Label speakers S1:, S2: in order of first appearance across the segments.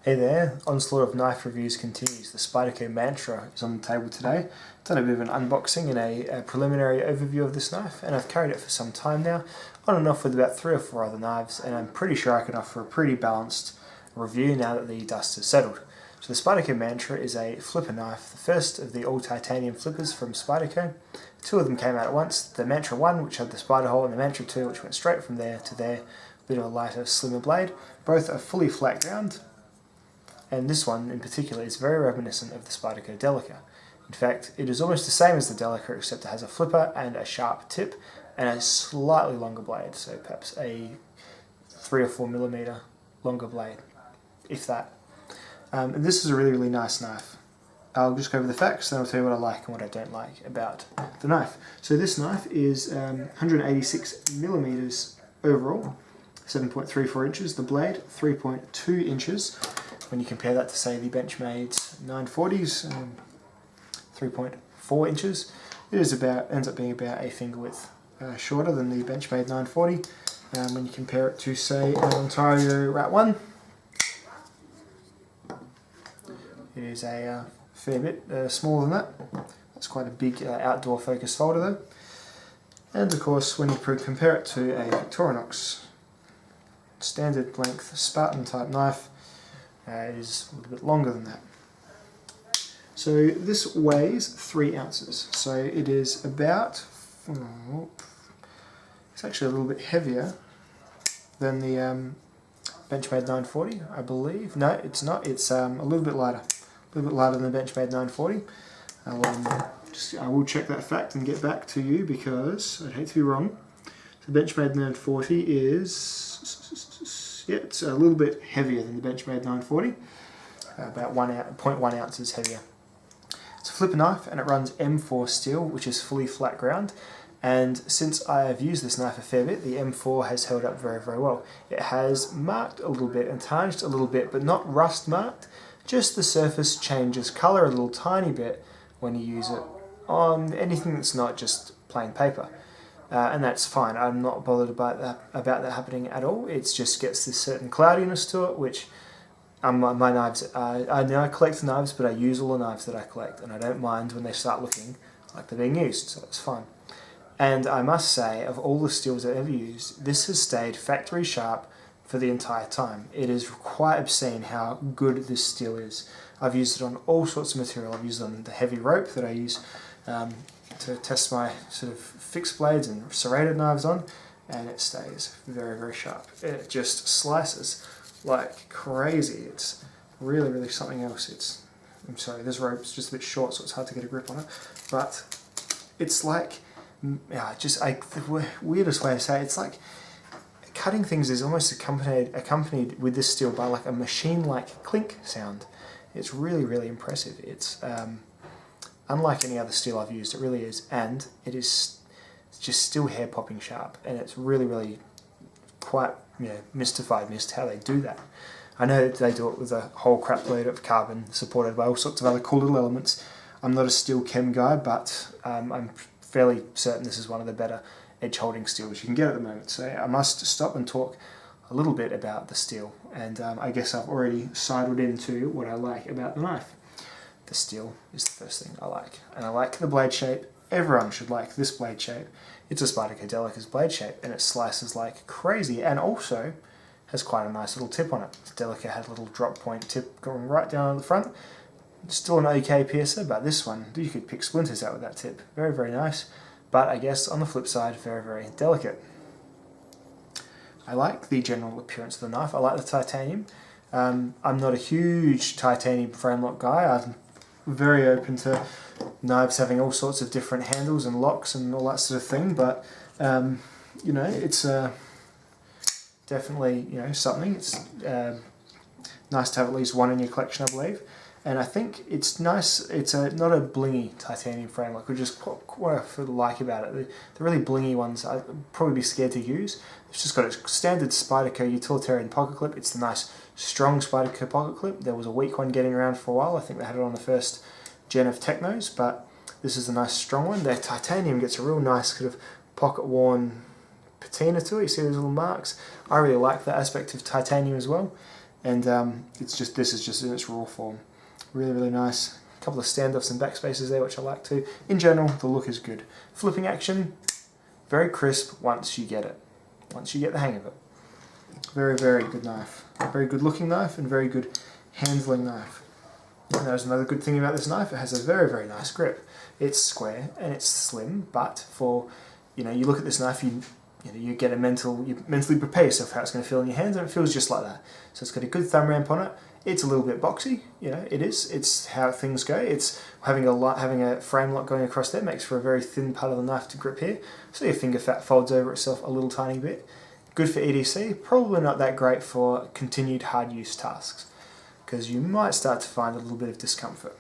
S1: Hey there, onslaught of knife reviews continues. The Spyderco Mantra is on the table today. I've done a bit of an unboxing and a preliminary overview of this knife, and I've carried it for some time now, on and off with about 3 or 4 other knives, and I'm pretty sure I can offer a pretty balanced review now that the dust has settled. So the Spyderco Mantra is a flipper knife, the first of the all-titanium flippers from Spyderco. 2 of them came out at once, the Mantra 1, which had the spider hole, and the Mantra 2, which went straight from there to there, a bit of a lighter, slimmer blade. Both are fully flat ground. And this one in particular is very reminiscent of the Spyderco Delica. In fact, it is almost the same as the Delica, except it has a flipper and a sharp tip and a slightly longer blade, so perhaps a 3 or 4 millimeter longer blade, if that. And this is a really nice knife. I'll just go over the facts, then I'll tell you what I like and what I don't like about the knife. So this knife is 186 millimeters overall, 7.34 inches. The blade, 3.2 inches. When you compare that to, say, the Benchmade 940s, 3.4 inches, it ends up being about a finger width shorter than the Benchmade 940. When you compare it to, say, an Ontario Rat 1, it is a fair bit smaller than that. That's quite a big outdoor focus folder though. And of course, when you compare it to a Victorinox standard length Spartan type knife, it is a little bit longer than that. So this weighs 3 ounces. So it is about, it's actually a little bit heavier than the Benchmade 940, I believe. No, it's not. It's a little bit lighter. A little bit lighter than the Benchmade 940. I will check that fact and get back to you because I'd hate to be wrong. So the Benchmade 940 is, yeah, it's a little bit heavier than the Benchmade 940, about 0.1 ounces heavier. It's a flipper knife and it runs M4 steel, which is fully flat ground. And since I have used this knife a fair bit, the M4 has held up very well. It has marked a little bit and tarnished a little bit, but not rust marked. Just the surface changes colour a little tiny bit when you use it on anything that's not just plain paper. And that's fine. I'm not bothered about that happening at all. It just gets this certain cloudiness to it, which my knives, I know I collect knives, but I use all the knives that I collect, and I don't mind when they start looking like they're being used, so it's fine. And I must say, of all the steels I've ever used, this has stayed factory sharp for the entire time. It is quite obscene how good this steel is. I've used it on all sorts of material. I've used it on the heavy rope that I use to test my sort of fixed blades and serrated knives on, and it stays very sharp. It just slices like crazy. It's really something else. I'm sorry, this rope's just a bit short, so it's hard to get a grip on it, but it's like, the weirdest way to say it, it's like cutting things is almost accompanied with this steel by like a machine-like clink sound. It's really impressive. It's unlike any other steel I've used, it really is, and it's just still hair-popping sharp, and it's really quite mystified me as to how they do that. I know that they do it with a whole crap load of carbon supported by all sorts of other cool little elements. I'm not a steel chem guy, but I'm fairly certain this is one of the better edge-holding steels you can get at the moment. So I must stop and talk a little bit about the steel, and I guess I've already sidled into what I like about the knife. The steel is the first thing I like, and I like the blade shape. Everyone should like this blade shape. It's a Spyderco Delica's blade shape, and it slices like crazy, and also has quite a nice little tip on it. The Delica had a little drop point tip going right down the front. Still an okay piercer, but this one, you could pick splinters out with that tip. Very nice, but I guess on the flip side, very delicate. I like the general appearance of the knife. I like the titanium. I'm not a huge titanium frame lock guy. I'm very open to knives having all sorts of different handles and locks and all that sort of thing, but it's definitely something. It's nice to have at least one in your collection, I believe. And I think it's nice. It's not a blingy titanium frame lock, which is what I like about it. The really blingy ones I'd probably be scared to use. It's just got a standard Spyderco utilitarian pocket clip. It's the nice strong Spyderco pocket clip. There was a weak one getting around for a while. I think they had it on the first gen of Technos, but this is a nice strong one. The titanium gets a real nice kind of pocket worn patina to it. You see those little marks? I really like that aspect of titanium as well. and this is just in its raw form. Really, really nice. A couple of standoffs and backspaces there, which I like too. In general, the look is good. Flipping action, very crisp once you get it. Once you get the hang of it. Very, very good knife. Very good looking knife and very good handling knife. And there's another good thing about this knife, it has a very, very nice grip. It's square and it's slim, but for, you look at this knife, you mentally prepare yourself how it's going to feel in your hands, and it feels just like that. So it's got a good thumb ramp on it. It's a little bit boxy, it is. It's how things go. It's having a frame lock going across there makes for a very thin part of the knife to grip here. So your finger fat folds over itself a little tiny bit. Good for EDC, probably not that great for continued hard use tasks, because you might start to find a little bit of discomfort.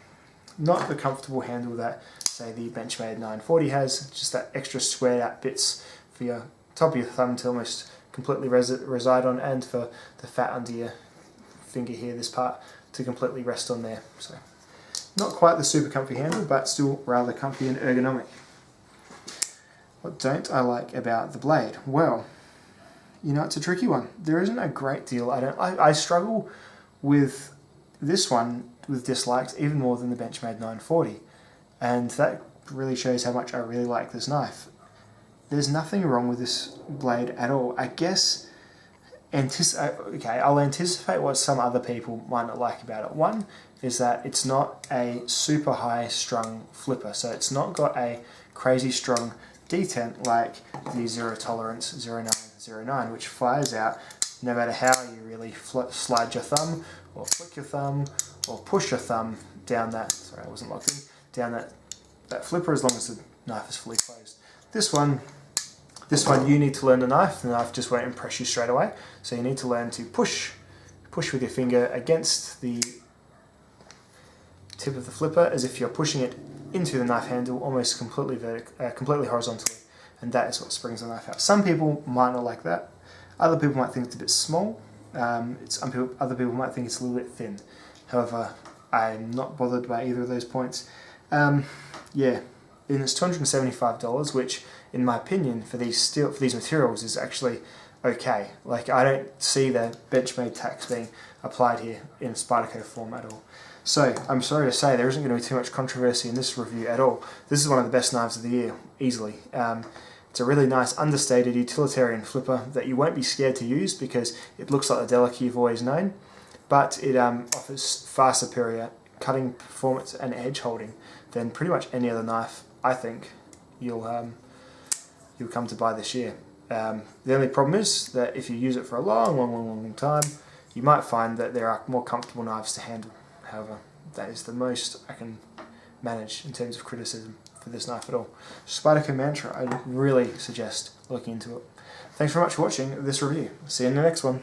S1: Not the comfortable handle that, say, the Benchmade 940 has, just that extra squared out bits for your top of your thumb to almost completely reside on, and for the fat under your finger here, this part, to completely rest on there. So not quite the super comfy handle, but still rather comfy and ergonomic. What don't I like about the blade? Well, it's a tricky one. There isn't a great deal. I struggle with this one with dislikes even more than the Benchmade 940, and that really shows how much I really like this knife. There's nothing wrong with this blade at all. I guess I'll anticipate what some other people might not like about it. One is that it's not a super high strung flipper, so it's not got a crazy strong detent like the Zero Tolerance 0909, which fires out no matter how you really slide your thumb or flick your thumb or push your thumb down that, sorry I wasn't locked in, down that flipper, as long as the knife is fully closed. This one you need to learn the knife just won't impress you straight away, so you need to learn to push with your finger against the tip of the flipper as if you're pushing it into the knife handle almost completely horizontally, and that is what springs the knife out. Some people might not like that, other people might think it's a bit small, other people might think it's a little bit thin. However, I'm not bothered by either of those points. Yeah, and it's $275, which in my opinion for these materials is actually okay. Like, I don't see the Benchmade tax being applied here in Spyderco form at all. So I'm sorry to say there isn't going to be too much controversy in this review at all. This is one of the best knives of the year, easily. It's a really nice understated utilitarian flipper that you won't be scared to use because it looks like the Delica you've always known, but it offers far superior cutting performance and edge holding than pretty much any other knife I think you'll come to buy this year. The only problem is that if you use it for a long time, you might find that there are more comfortable knives to handle. However, that is the most I can manage in terms of criticism for this knife at all. Spyderco Mantra, I really suggest looking into it. Thanks very much for watching this review. See you in the next one.